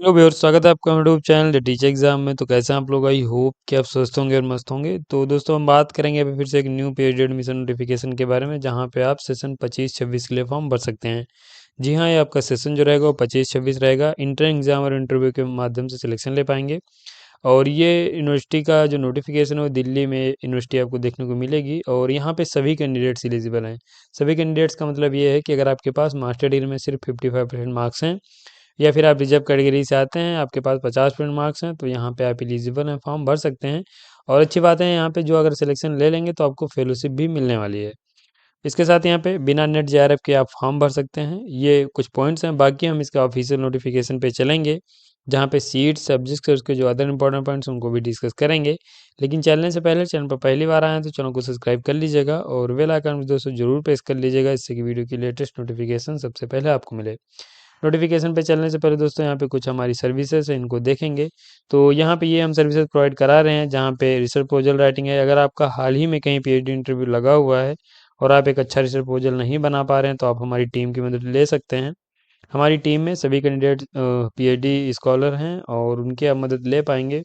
Hello viewers, स्वागत है आपका YouTube channel the teacher exam में। तो कैसे हैं आप लोग? आई होप कि आप स्वस्थ होंगे और मस्त होंगे। तो दोस्तों, हम बात करेंगे अभी फिर से एक न्यू पीएचडी एडमिशन नोटिफिकेशन के बारे में, जहां पे आप सेशन 25-26 के लिए फॉर्म भर सकते हैं। जी हाँ, ये आपका सेशन जो रहेगा वो 25-26 रहेगा। इंटर एग्जाम और इंटरव्यू के माध्यम से सिलेक्शन ले पाएंगे। और ये यूनिवर्सिटी का जो नोटिफिकेशन है वो दिल्ली में यूनिवर्सिटी आपको देखने को मिलेगी, और यहाँ पे सभी कैंडिडेट्स एलिजिबल हैं। सभी कैंडिडेट्स का मतलब ये है कि अगर आपके पास मास्टर डिग्री में सिर्फ 55% मार्क्स हैं, या फिर आप रिजर्व कैटेगरी से आते हैं, आपके पास 50% मार्क्स हैं, तो यहाँ पे आप एलिजिबल हैं, फॉर्म भर सकते हैं। और अच्छी बात है, यहाँ पे जो अगर सिलेक्शन ले लेंगे तो आपको फेलोशिप भी मिलने वाली है। इसके साथ यहाँ पे बिना नेट जेआरएफ के आप फॉर्म भर सकते हैं। ये कुछ पॉइंट्स हैं, बाकी हम इसका ऑफिशियल नोटिफिकेशन पे चलेंगे, जहाँ पे सीट सब्जेक्ट्स और उसके जो अदर इंपॉर्टेंट पॉइंट्स उनको भी डिस्कस करेंगे। लेकिन चैनल से पहले, चैनल पर पहली बार आए हैं तो चैनल को सब्सक्राइब कर लीजिएगा और बेल आइकन भी दोस्तों जरूर प्रेस कर लीजिएगा, इससे कि वीडियो की लेटेस्ट नोटिफिकेशन सबसे पहले आपको मिले। नोटिफिकेशन पे चलने से पहले दोस्तों, यहाँ पे कुछ हमारी सर्विसेज है, इनको देखेंगे। तो यहाँ पे ये हम सर्विसेज प्रोवाइड करा रहे हैं, जहाँ पे रिसर्च प्रपोजल राइटिंग है। अगर आपका हाल ही में कहीं पीएचडी इंटरव्यू लगा हुआ है और आप एक अच्छा रिसर्च प्रपोजल नहीं बना पा रहे हैं, तो आप हमारी टीम की मदद ले सकते हैं। हमारी टीम में सभी कैंडिडेट पीएचडी स्कॉलर हैं और उनकी आप मदद ले पाएंगे,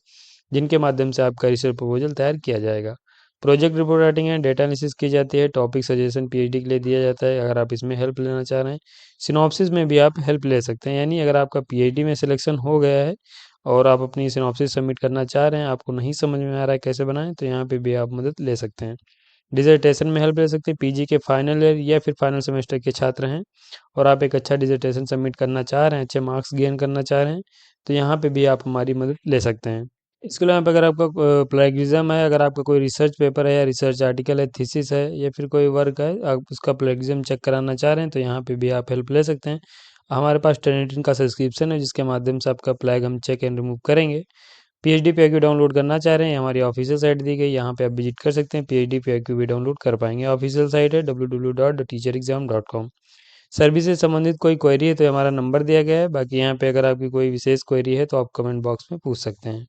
जिनके माध्यम से आपका रिसर्च प्रपोजल तैयार किया जाएगा। प्रोजेक्ट रिपोर्ट राइटिंग है, डेटा एनालिसिस की जाती है, टॉपिक सजेशन पीएचडी के लिए दिया जाता है, अगर आप इसमें हेल्प लेना चाह रहे हैं। सिनॉप्सिस में भी आप हेल्प ले सकते हैं, यानी अगर आपका पीएचडी में सिलेक्शन हो गया है और आप अपनी सिनॉप्सिस सबमिट करना चाह रहे हैं, आपको नहीं समझ में आ रहा है कैसे बनाएं, तो यहाँ पे भी आप मदद ले सकते हैं। डिसर्टेशन में हेल्प ले सकते हैं, पीजी के फाइनल ईयर या फिर फाइनल सेमेस्टर के छात्र हैं और आप एक अच्छा डिसर्टेशन सबमिट करना चाह रहे हैं, अच्छे मार्क्स गेन करना चाह रहे हैं, तो यहाँ पे भी आप हमारी मदद ले सकते हैं। इसके अलावा अगर आपका प्लेगिज्म है, अगर आपका कोई रिसर्च पेपर है या रिसर्च आर्टिकल है, थीसिस है या फिर कोई वर्क है, आप उसका प्लेगिज्म चेक कराना चाह रहे हैं, तो यहाँ पे भी आप हेल्प ले सकते हैं। हमारे पास ट्रिनिटी का सब्सक्रिप्शन है, जिसके माध्यम से आपका प्लैग हम चेक एंड रिमूव करेंगे। पीएचडी पीआईक्यू डाउनलोड करना चाह रहे हैं, हमारी ऑफिशियल साइट दी गई, यहाँ पे आप विजिट कर सकते हैं, पीएचडी पीआईक्यू भी डाउनलोड कर पाएंगे। ऑफिशियल साइट है www.teacherexam.com। सर्विस से संबंधित कोई क्वेरी है तो हमारा नंबर दिया गया है, बाकी यहाँ पे अगर आपकी कोई विशेष क्वेरी है तो आप कमेंट बॉक्स में पूछ सकते हैं।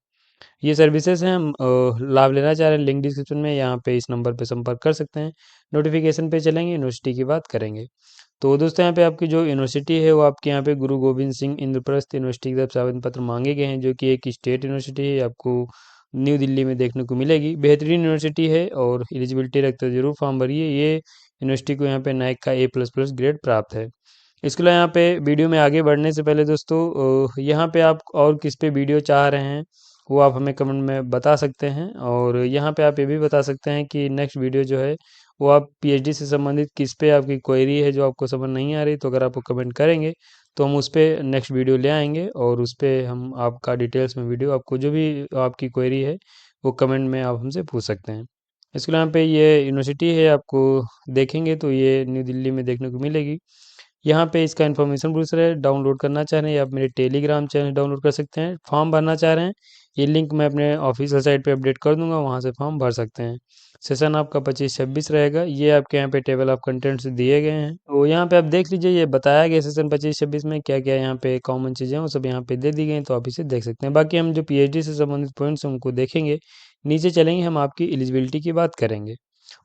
ये सर्विसेज हैं, हम लाभ लेना चाह रहे हैं, लिंक डिस्क्रिप्शन में, यहाँ पे इस नंबर पे संपर्क कर सकते हैं। नोटिफिकेशन पे चलेंगे, यूनिवर्सिटी की बात करेंगे। तो दोस्तों, यहाँ पे आपकी जो यूनिवर्सिटी है वो आपके यहाँ पे गुरु गोविंद सिंह इंद्रप्रस्थ यूनिवर्सिटी की तरफ से आवेदन पत्र मांगे गए हैं, जो कि एक स्टेट यूनिवर्सिटी है, आपको न्यू दिल्ली में देखने को मिलेगी। बेहतरीन यूनिवर्सिटी है और एलिजिबिलिटी रखते हो जरूर फॉर्म भरिए। ये यूनिवर्सिटी को यहाँ पे नाइक का A++ ग्रेड प्राप्त है। इसके अलावा यहाँ पे वीडियो में आगे बढ़ने से पहले दोस्तों, यहाँ पे आप और किस पे वीडियो चाह रहे हैं वो आप हमें कमेंट में बता सकते हैं, और यहाँ पे आप ये भी बता सकते हैं कि नेक्स्ट वीडियो जो है वो आप पीएचडी से संबंधित किस पे आपकी क्वेरी है जो आपको समझ नहीं आ रही, तो अगर आप वो कमेंट करेंगे तो हम उस पर नेक्स्ट वीडियो ले आएंगे, और उस पर हम आपका डिटेल्स में वीडियो, आपको जो भी आपकी क्वेरी है वो कमेंट में आप हमसे पूछ सकते हैं। इसके अलावा यहाँ पे ये यूनिवर्सिटी है, आपको देखेंगे तो ये न्यू दिल्ली में देखने को मिलेगी। यहाँ पे इसका इन्फॉर्मेशन ब्रोशर है, डाउनलोड करना चाह रहे हैं, आप मेरे टेलीग्राम चैनल डाउनलोड कर सकते हैं। फॉर्म भरना चाह रहे हैं, ये लिंक मैं अपने ऑफिशियल साइट पे अपडेट कर दूंगा, वहाँ से फॉर्म भर सकते हैं। सेशन आपका 25-26 रहेगा, ये आपके यहाँ पे टेबल ऑफ कंटेंट्स दिए गए हैं, तो यहाँ पे आप देख लीजिए, ये बताया गया सेशन 25-26 में क्या क्या यहाँ पे कॉमन चीज़ें हैं वो सब यहाँ पे दे दी गई हैं, तो आप इसे देख सकते हैं। बाकी हम जो पीएचडी से संबंधित पॉइंट्स हैं उनको देखेंगे, नीचे चलेंगे, हम आपकी एलिजिबिलिटी की बात करेंगे।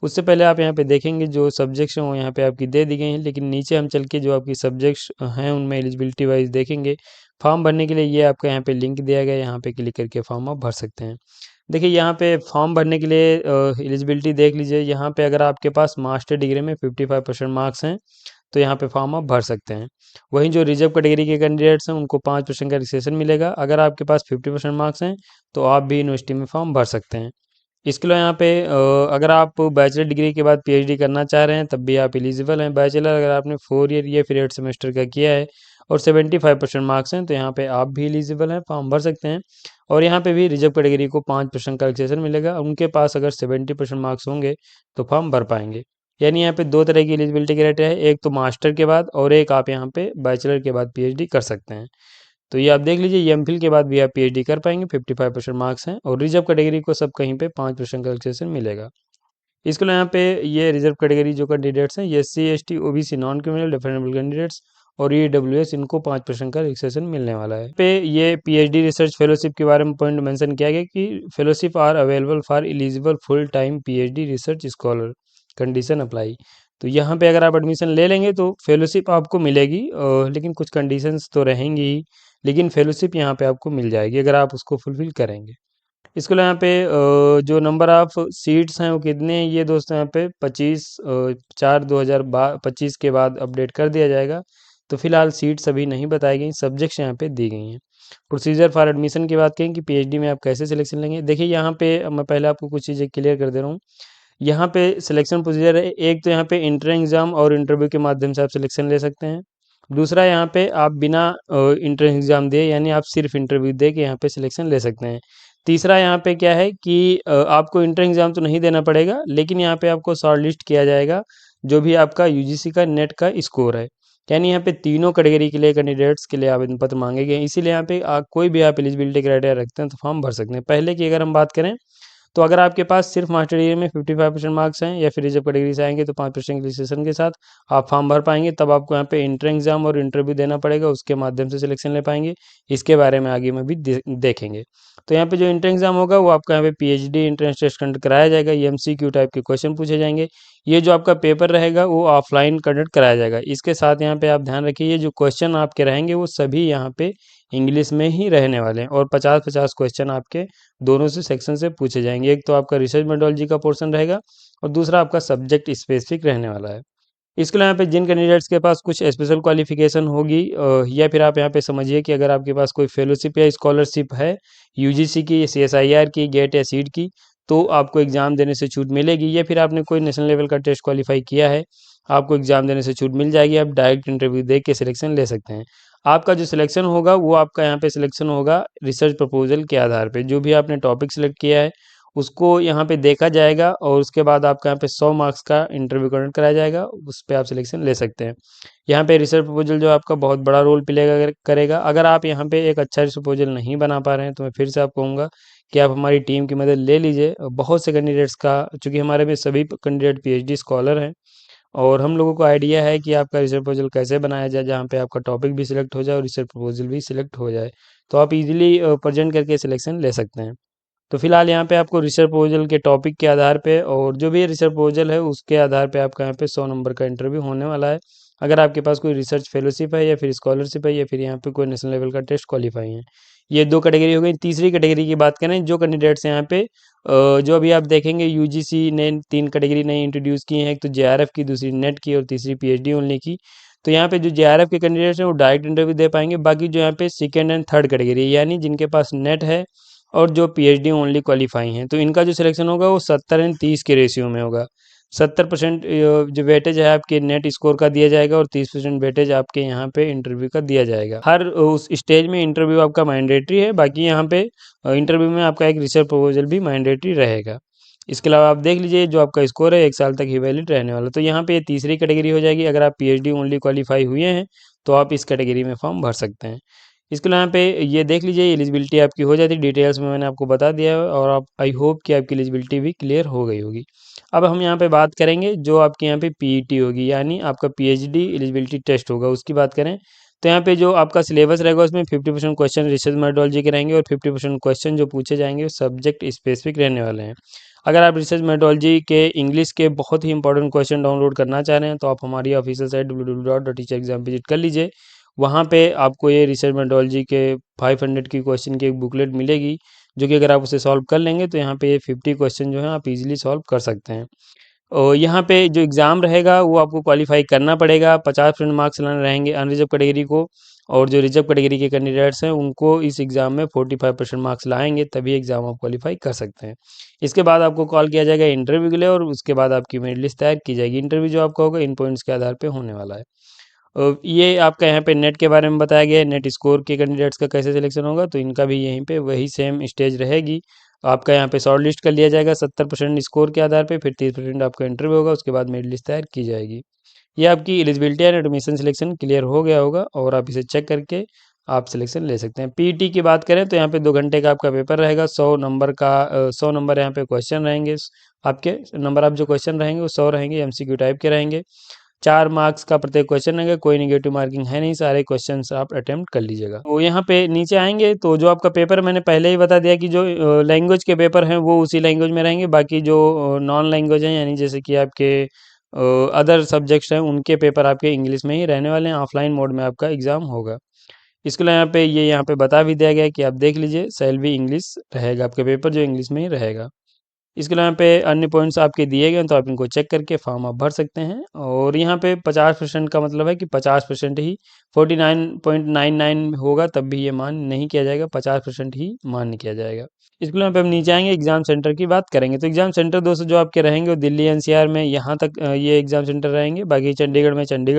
उससे पहले आप यहाँ पे देखेंगे जो सब्जेक्ट्स हैं वो यहाँ पे आपकी दे दी गई हैं, लेकिन नीचे हम चल के जो आपकी सब्जेक्ट्स हैं उनमें एलिजिबिलिटी वाइज देखेंगे। फॉर्म भरने के लिए ये आपका यहाँ पे लिंक दिया गया है, यहाँ पे क्लिक करके फॉर्म आप भर सकते हैं। देखिए, यहाँ पे फॉर्म भरने के लिए एलिजिबिलिटी देख लीजिए, यहाँ पे अगर आपके पास मास्टर डिग्री में 55% मार्क्स हैं तो यहाँ पे फॉर्म आप भर सकते हैं। वहीं जो रिजर्व कैटेगरी के कैंडिडेट्स हैं उनको 5% का रिसेशन मिलेगा। अगर आपके पास 50% मार्क्स हैं तो आप भी यूनिवर्सिटी में फॉर्म भर सकते हैं। इसके अलावा यहाँ पे अगर आप बैचलर डिग्री के बाद पीएचडी करना चाह रहे हैं तब भी आप एलिजिबल हैं। बैचलर अगर आपने 4 ईयर या फिर 8 सेमेस्टर का किया है और 75% मार्क्स हैं तो यहाँ पे आप भी एलिजिबल हैं, फॉर्म भर सकते हैं। और यहाँ पे भी रिजर्व कैटेगरी को 5% का रिलैक्सेशन मिलेगा, उनके पास अगर 70% मार्क्स होंगे तो फॉर्म भर पाएंगे। यानी यहाँ पे दो तरह की एलिजिबिलिटी क्राइटेरिया है, एक तो मास्टर के बाद और एक आप यहाँ पे बैचलर के बाद पीएचडी कर सकते हैं। तो ये आप देख लीजिए, एमफिल के बाद भी आप पीएचडी कर पाएंगे, 55% मार्क्स हैं, और रिजर्व कैटेगरी को सब कहीं पे 5% का रिलैक्सेशन मिलेगा। इसके अलावा यहाँ पे ये रिजर्व कैटेगरी जो कैंडिडेट्स हैं, ये SC ST OBC non criminal differently abled candidates और EWS, इनको 5% का रिलैक्सेशन मिलने वाला है। पे ये पीएचडी रिसर्च फेलोशिप के बारे में पॉइंट मेंशन किया गया कि fellowship are available for eligible full time PhD research scholar, condition apply. तो यहाँ पे अगर आप एडमिशन ले लेंगे तो फेलोशिप आपको मिलेगी, लेकिन कुछ कंडीशंस तो रहेंगी ही। लेकिन फेलोशिप यहाँ पे आपको मिल जाएगी अगर आप उसको फुलफ़िल करेंगे। इसके अलावा यहाँ पे जो नंबर ऑफ़ सीट्स हैं वो कितने हैं, ये दोस्तों यहाँ पे 25/4/2025 के बाद अपडेट कर दिया जाएगा। तो फिलहाल सीट्स अभी नहीं बताई गई, सब्जेक्ट्स यहाँ पे दी गई हैं। प्रोसीजर फॉर एडमिशन की बात करें कि पीएचडी में आप कैसे सिलेक्शन लेंगे, देखिए यहाँ पे मैं पहले आपको कुछ चीज़ें क्लियर कर दे रहा हूँ। यहाँ पे सिलेक्शन प्रोसीजर है, एक तो यहाँ पे इंट्रेंस एग्ज़ाम और इंटरव्यू के माध्यम से आप सिलेक्शन ले सकते हैं। दूसरा यहाँ पे आप बिना इंट्रेंस एग्ज़ाम दिए, यानी आप सिर्फ इंटरव्यू दे के यहाँ पे सिलेक्शन ले सकते हैं। तीसरा यहाँ पे क्या है कि आपको इंट्रेंस एग्ज़ाम तो नहीं देना पड़ेगा, लेकिन यहाँ पे आपको शॉर्ट लिस्ट किया जाएगा जो भी आपका यूजीसी का नेट का स्कोर है। यानी यहाँ पे तीनों कैटेगरी के लिए कैंडिडेट्स के लिए आवेदन पत्र मांगे गए हैं, इसीलिए यहाँ पे कोई भी आप एलिजिबिलिटी क्राइटेरिया रखते हैं तो फॉर्म भर सकते हैं। पहले की अगर हम बात करें तो अगर आपके पास सिर्फ मास्टर डिग्री में 55% मार्क्स हैं या फिर रिजर्व कैटेगरी से आएंगे तो 5% रिलैक्सेशन के साथ आप फॉर्म भर पाएंगे, तब आपको यहाँ पे इंट्रेंस एग्जाम और इंटरव्यू देना पड़ेगा, उसके माध्यम से सिलेक्शन ले पाएंगे। इसके बारे में आगे में भी देखेंगे। तो यहाँ पे जो इंट्रेंस एग्जाम होगा वो आपका यहाँ पे पीएचडी इंट्रेंस टेस्ट कंडक्ट कराया जाएगा, ये एमसीक्यू टाइप के क्वेश्चन पूछे जाएंगे। ये जो आपका पेपर रहेगा वो ऑफलाइन कंडक्ट कराया जाएगा। इसके साथ यहाँ पे आप ध्यान रखिए, ये जो क्वेश्चन आपके रहेंगे वो सभी यहाँ पे इंग्लिश में ही रहने वाले हैं और 50-50 क्वेश्चन आपके दोनों से सेक्शन से पूछे जाएंगे। एक तो आपका रिसर्च मेथोडोलॉजी का पोर्शन रहेगा और दूसरा आपका सब्जेक्ट स्पेसिफिक रहने वाला है। इसके अलावा यहाँ पे जिन कैंडिडेट्स के पास कुछ स्पेशल क्वालिफिकेशन होगी या फिर आप यहाँ पे समझिए कि अगर आपके पास कोई फेलोशिप या स्कॉलरशिप है यूजीसी की, सीएसआईआर की, गेट या सीट की, तो आपको एग्ज़ाम देने से छूट मिलेगी। या फिर आपने कोई नेशनल लेवल का टेस्ट क्वालिफाई किया है, आपको एग्ज़ाम देने से छूट मिल जाएगी, आप डायरेक्ट इंटरव्यू दे के सिलेक्शन ले सकते हैं। आपका जो सिलेक्शन होगा वो आपका यहाँ पे सिलेक्शन होगा रिसर्च प्रपोजल के आधार पे, जो भी आपने टॉपिक सिलेक्ट किया है उसको यहाँ पे देखा जाएगा और उसके बाद आपका यहाँ पे 100 मार्क्स का इंटरव्यू कंडक्ट कराया जाएगा, उस पे आप सिलेक्शन ले सकते हैं। यहाँ पे रिसर्च प्रपोजल जो आपका बहुत बड़ा रोल प्ले करेगा। अगर आप यहाँ पे एक अच्छा रिसर्च प्रपोजल नहीं बना पा रहे हैं तो मैं फिर से आपको कहूँगा कि आप हमारी टीम की मदद ले लीजिए। बहुत से कैंडिडेट्स का, चूँकि हमारे में सभी कैंडिडेट पीएचडी स्कॉलर हैं और हम लोगों को आइडिया है कि आपका रिसर्च प्रपोजल कैसे बनाया जाए, जहाँ पे आपका टॉपिक भी सिलेक्ट हो जाए और रिसर्च प्रपोजल भी सिलेक्ट हो जाए, तो आप इजीली प्रेजेंट करके सिलेक्शन ले सकते हैं। तो फिलहाल यहाँ पे आपको रिसर्च प्रपोजल के टॉपिक के आधार पे और जो भी रिसर्च प्रपोजल है उसके आधार पे आपका यहाँ पे 100 नंबर का इंटरव्यू होने वाला है। अगर आपके पास कोई रिसर्च फेलोशिप है या फिर स्कॉलरशिप है या फिर यहाँ पे कोई नेशनल लेवल का टेस्ट क्वालिफाई है, ये दो कैटेगरी हो गई। तीसरी कैटेगरी की बात करें, जो कैंडिडेट्स यहाँ पे जो अभी आप देखेंगे यूजीसी ने 3 कैटेगरी नई इंट्रोड्यूस की हैं, एक तो जेआरएफ की, दूसरी नेट की और तीसरी पीएचडी ओनली की। तो यहाँ पे जो जेआरएफ के कैंडिडेट्स हैं वो डायरेक्ट इंटरव्यू दे पाएंगे। बाकी जो यहाँ पे सेकेंड एंड थर्ड कैटेगरी, यानी जिनके पास नेट है और जो पीएचडी ओनली क्वालिफाई हैं, तो इनका जो सिलेक्शन होगा वो 70-30 के रेशियो में होगा। 70% जो वेटेज है आपके नेट स्कोर का दिया जाएगा और 30% वेटेज आपके यहाँ पे इंटरव्यू का दिया जाएगा। हर उस स्टेज में इंटरव्यू आपका मैंडेटरी है, बाकी यहाँ पे इंटरव्यू में आपका एक रिसर्च प्रपोजल भी मैंडेटरी रहेगा। इसके अलावा आप देख लीजिए जो आपका स्कोर है 1 साल तक ही वैलिड रहने वाला। तो यहाँ पे ये तीसरी कैटेगरी हो जाएगी। अगर आप पीएचडी ओनली क्वालिफाई हुए हैं तो आप इस कैटेगरी में फॉर्म भर सकते हैं। इसके अलावा यहाँ पे ये देख लीजिए एलिजिबिलिटी आपकी हो जाती है, डिटेल्स में मैंने आपको बता दिया है और आप आई होप कि आपकी एलिजिबिलिटी भी क्लियर हो गई होगी। अब हम यहाँ पे बात करेंगे जो आपके यहाँ पे पीईटी होगी, यानी आपका पीएचडी एलिजिबिलिटी टेस्ट होगा, उसकी बात करें तो यहाँ पे जो आपका सिलेबस रहेगा उसमें 50% क्वेश्चन रिसर्च मेथोडोलॉजी के रहेंगे और 50% क्वेश्चन जो पूछे जाएंगे वो सब्जेक्ट स्पेसिफिक रहने वाले हैं। अगर आप रिसर्च मेथोडोलॉजी के इंग्लिश के बहुत ही इंपॉर्टेंट क्वेश्चन डाउनलोड करना चाह रहे हैं तो आप हमारी ऑफिशियल साइट www.teacherexam विजिट कर लीजिए। वहाँ पे आपको ये रिसर्च मेथोडोलॉजी के 500 की क्वेश्चन की एक बुकलेट मिलेगी, जो कि अगर आप उसे सॉल्व कर लेंगे तो यहाँ पे ये 50 क्वेश्चन जो है आप इजीली सॉल्व कर सकते हैं। और यहाँ पे जो एग्ज़ाम रहेगा वो आपको क्वालिफाई करना पड़ेगा, 50% मार्क्स लाने रहेंगे अनरिजर्व कैटेगरी को, और जो रिजर्व कैटेगरी के कैंडिडेट्स हैं उनको इस एग्ज़ाम में 45% मार्क्स लाएंगे, तभी एग्ज़ाम आप क्वालिफाई कर सकते हैं। इसके बाद आपको कॉल किया जाएगा इंटरव्यू के लिए और उसके बाद आपकी मेरिट लिस्ट तैयार की जाएगी। इंटरव्यू जो आपका होगा इन पॉइंट्स के आधार पे होने वाला है। ये आपका यहाँ पे नेट के बारे में बताया गया है, नेट स्कोर के कैंडिडेट्स का कैसे सिलेक्शन होगा, तो इनका भी यहीं पे वही सेम स्टेज रहेगी। आपका यहाँ पे शॉर्ट लिस्ट कर लिया जाएगा 70% स्कोर के आधार पे, फिर 30% आपका इंटरव्यू होगा, उसके बाद मेरिट लिस्ट तैयार की जाएगी। ये आपकी eligibility and admission selection clear हो गया होगा और आप इसे चेक करके आप सिलेक्शन ले सकते हैं। पीईटी की बात करें तो यहाँ पे 2 घंटे का आपका पेपर रहेगा, 100 नंबर का 100 नंबर यहाँ पे क्वेश्चन रहेंगे। आपके नंबर ऑफ जो क्वेश्चन रहेंगे वो 100 रहेंगे, एमसीक्यू टाइप के रहेंगे। 4 मार्क्स का प्रत्येक क्वेश्चन रहेगा, कोई नेगेटिव मार्किंग है नहीं, सारे क्वेश्चंस आप अटेम्प्ट कर लीजिएगा। तो यहाँ पे नीचे आएंगे तो जो आपका पेपर मैंने पहले ही बता दिया कि जो लैंग्वेज के पेपर हैं वो उसी लैंग्वेज में रहेंगे, बाकी जो नॉन लैंग्वेज हैं यानी जैसे कि आपके अदर सब्जेक्ट्स हैं उनके पेपर आपके इंग्लिश में ही रहने वाले हैं। ऑफलाइन मोड में आपका एग्ज़ाम होगा। इसके लिए यहाँ पे बता भी दिया गया है कि आप देख लीजिए, सेल्वी इंग्लिश रहेगा, आपका पेपर जो इंग्लिश में ही रहेगा। इसके अलावा यहाँ पे अन्य पॉइंट्स आपके दिए गए हैं, तो आप इनको चेक करके फॉर्म आप भर सकते हैं। और यहाँ पे 50% का मतलब है कि 50% ही, 49.99 होगा तब भी ये मान नहीं किया जाएगा, 50% ही मान किया जाएगा। इसके अलावा हम नीचे आएंगे, एग्जाम सेंटर की बात करेंगे तो एग्जाम सेंटर दोस्तों जो आपके रहेंगे वो दिल्ली एनसीआर में यहाँ तक ये एग्जाम सेंटर रहेंगे। बाकी चंडीगढ़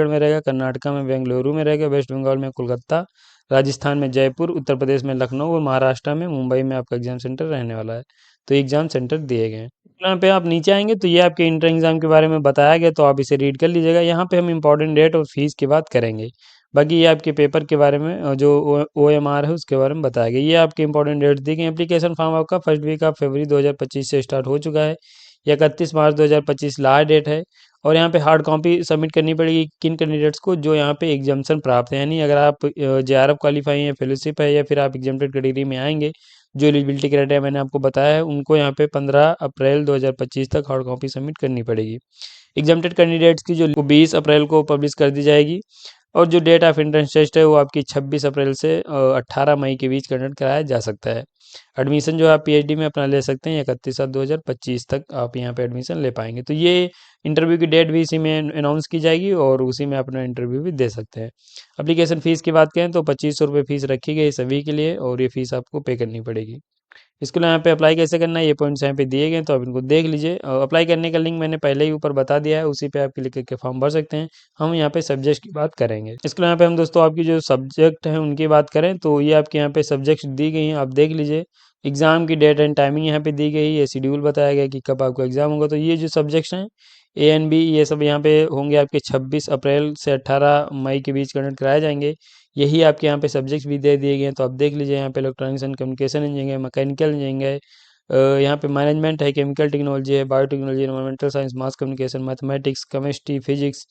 में रहेगा, कर्नाटका में बेंगलुरु में रहेगा, वेस्ट बंगाल में कोलकाता, राजस्थान में जयपुर, उत्तर प्रदेश में लखनऊ और महाराष्ट्र में मुंबई में आपका एग्जाम सेंटर रहने वाला है। तो एग्जाम सेंटर दिए गए हैं। यहाँ पे आप नीचे आएंगे तो ये आपके इंटर एग्जाम के बारे में बताया गया, तो आप इसे रीड कर लीजिएगा। यहाँ पे हम इंपॉर्टेंट डेट और फीस की बात करेंगे। बाकी ये आपके पेपर के बारे में जो OMR है उसके बारे में बताया गया। ये आपके इंपॉर्टेंट डेट दी गई। एप्लीकेशन फॉर्म आपका फर्स्ट वीक ऑफ फरवरी 2025 से स्टार्ट हो चुका है। ये 31 मार्च 2025 लास्ट डेट है। और यहाँ पे हार्ड कॉपी सबमिट करनी पड़ेगी किन कैंडिडेट्स को, जो यहाँ पे एग्जाम्शन प्राप्त है, यानी अगर आप JRF क्वालिफाई है, फेलोशिप है, या फिर आप एग्जाम्प्टेड कैटेगरी में आएंगे, जो एलिजिबिलिटी क्राइटेरिया मैंने आपको बताया है, उनको यहाँ पे 15 अप्रैल 2025 तक हार्ड कॉपी सबमिट करनी पड़ेगी। एग्जाम्प्टेड कैंडिडेट्स की जो 20 अप्रैल को पब्लिश कर दी जाएगी। और जो डेट ऑफ एंट्रेंस टेस्ट है वो आपकी 26 अप्रैल से 18 मई के बीच कंडक्ट कराया जा सकता है। एडमिशन जो आप PhD में अपना ले सकते हैं, 31/7/2025 तक आप यहाँ पे एडमिशन ले पाएंगे। तो ये इंटरव्यू की डेट भी इसी में अनाउंस की जाएगी और उसी में अपना इंटरव्यू भी दे सकते हैं। एप्लीकेशन फ़ीस की बात करें तो 2500 रुपये फ़ीस रखी गई सभी के लिए, और ये फ़ीस आपको पे करनी पड़ेगी। इसके लिए यहाँ पे अप्लाई कैसे करना है, ये पॉइंट्स यहाँ पे दिए गए हैं, तो आप इनको देख लीजिए। अप्लाई करने का लिंक मैंने पहले ही ऊपर बता दिया है, उसी पे आप क्लिक करके फॉर्म भर सकते हैं। हम यहाँ पे सब्जेक्ट की बात करेंगे। इसके लिए यहाँ पे हम दोस्तों आपकी जो सब्जेक्ट हैं उनकी बात करें तो ये आपके यहाँ पे सब्जेक्ट दी गई हैं, आप देख लीजिए। एग्जाम की डेट एंड टाइमिंग यहाँ पे दी गई है, शेड्यूल बताया गया कि कब आपका एग्जाम होगा। तो ये जो सब्जेक्ट्स हैं A and B, ये सब यहाँ पे होंगे आपके 26 अप्रैल से 18 मई के बीच कंडक्ट कराए जाएंगे। यही आपके यहाँ पे सब्जेक्ट्स भी दे दिए गए हैं, तो आप देख लीजिए। यहाँ पे इलेक्ट्रॉनिक्स एंड कम्युनिकेशन इंजीनियरिंग है, मैकेनिकल इंजीनियरिंग है, यहाँ पे मैनेजमेंट है, केमिकल टेक्नोलॉजी है, biotechnology, environmental science, mass communication, mathematics, chemistry, physics,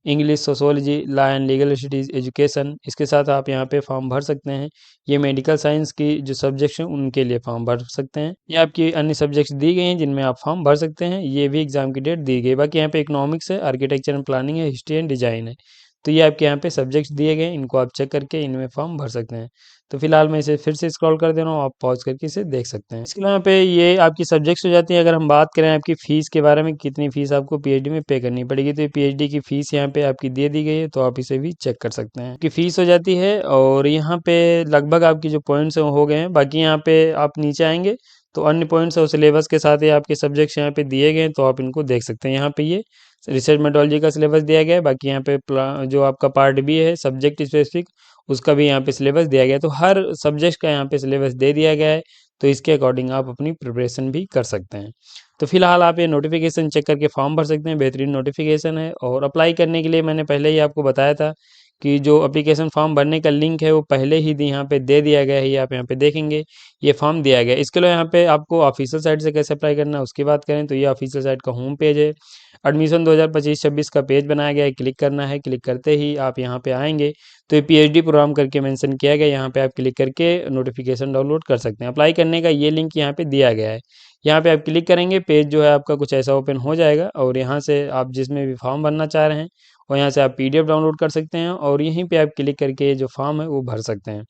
English, sociology, law and legal studies, education. इसके साथ आप यहाँ पे फॉर्म भर सकते हैं। ये मेडिकल साइंस की जो सब्जेक्ट्स हैं उनके लिए फॉर्म भर सकते हैं। ये आपकी अन्य सब्जेक्ट्स दी गई हैं जिनमें आप फॉर्म भर सकते हैं। ये भी एग्जाम की डेट दी गई। बाकी यहाँ पे इकोनॉमिक्स है, आर्किटेक्चर एंड प्लानिंग है, हिस्ट्री एंड डिजाइन है। तो ये आपके यहाँ पे सब्जेक्ट्स दिए गए हैं, इनको आप चेक करके इनमें फॉर्म भर सकते हैं। तो फिलहाल मैं इसे फिर से स्क्रॉल कर दे रहा हूँ, आप पॉज करके इसे देख सकते हैं। इसके अलावा यहाँ पे ये आपकी सब्जेक्ट्स हो जाती है। अगर हम बात करें आपकी फ़ीस के बारे में, कितनी फ़ीस आपको PhD में पे करनी पड़ेगी, तो ये PhD की फ़ीस यहाँ पे आपकी दे दी गई है, तो आप इसे भी चेक कर सकते हैं कि फ़ीस हो जाती है। और यहाँ पे लगभग आपकी जो पॉइंट्स हो गए हैं। बाकी यहाँ पे आप नीचे आएंगे तो अन्य पॉइंट्स और सिलेबस के साथ ही आपके सब्जेक्ट्स यहाँ पे दिए गए हैं, तो आप इनको देख सकते हैं। यहाँ पे ये रिसर्च मेथोडोलॉजी का सिलेबस दिया गया है। बाकी यहाँ पे जो आपका पार्ट B है सब्जेक्ट स्पेसिफिक, उसका भी यहाँ पे सिलेबस दिया गया है। तो हर सब्जेक्ट का यहाँ पे सिलेबस दे दिया गया है, तो इसके अकॉर्डिंग आप अपनी प्रिपरेशन भी कर सकते हैं। तो फिलहाल आप ये नोटिफिकेशन चेक करके फॉर्म भर सकते हैं, बेहतरीन नोटिफिकेशन है। और अप्लाई करने के लिए मैंने पहले ही आपको बताया था कि जो एप्लीकेशन फॉर्म भरने का लिंक है वो पहले ही यहाँ पे दे दिया गया है। ये आप यहाँ पे देखेंगे, ये फॉर्म दिया गया है। इसके लिए यहाँ पे आपको ऑफिशियल साइट से कैसे अप्लाई करना है उसकी बात करें तो ये ऑफिशियल साइट का होम पेज है। एडमिशन 2025-26 का पेज बनाया गया है, क्लिक करना है। क्लिक करते ही आप यहाँ पे आएंगे तो ये PhD प्रोग्राम करके मेंशन किया गया, यहाँ पे आप क्लिक करके नोटिफिकेशन डाउनलोड कर सकते हैं। अप्लाई करने का ये लिंक यहाँ पे दिया गया है। यहाँ पे आप क्लिक करेंगे, पेज जो है आपका कुछ ऐसा ओपन हो जाएगा, और यहाँ से आप जिसमें भी फॉर्म भरना चाह रहे हैं और यहाँ से आप PDF डाउनलोड कर सकते हैं, और यहीं पे आप क्लिक करके जो फॉर्म है वो भर सकते हैं।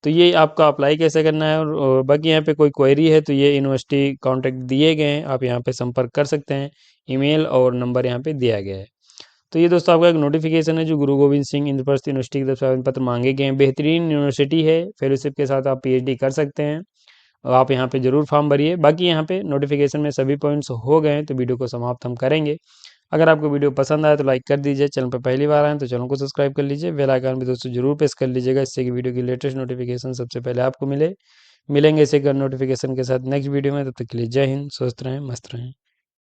तो ये आपका अप्लाई कैसे करना है। और बाकी यहाँ पे कोई क्वेरी है तो ये यूनिवर्सिटी कॉन्टैक्ट दिए गए हैं, आप यहाँ पे संपर्क कर सकते हैं। ईमेल और नंबर यहाँ पे दिया गया है। तो ये दोस्तों आपका एक नोटिफिकेशन है जो गुरु गोविंद सिंह इंद्रप्रस्थ यूनिवर्सिटी की तरफ से आवेदन पत्र मांगे गए हैं। बेहतरीन यूनिवर्सिटी है, फेलोशिप के साथ आप PhD कर सकते हैं। और आप यहाँ पे जरूर फॉर्म भरिए। बाकी यहाँ पे नोटिफिकेशन में सभी पॉइंट्स हो गए हैं, तो वीडियो को समाप्त हम करेंगे। अगर आपको वीडियो पसंद आए तो लाइक कर दीजिए। चैनल पर पहली बार आए तो चैनल को सब्सक्राइब कर लीजिए। बेल आइकन भी दोस्तों जरूर प्रेस कर लीजिएगा, इससे कि वीडियो की लेटेस्ट नोटिफिकेशन सबसे पहले आपको मिले। मिलेंगे इसे नोटिफिकेशन के साथ नेक्स्ट वीडियो में, तब तक के लिए जय हिंद, स्वस्थ रहें, मस्त रहें।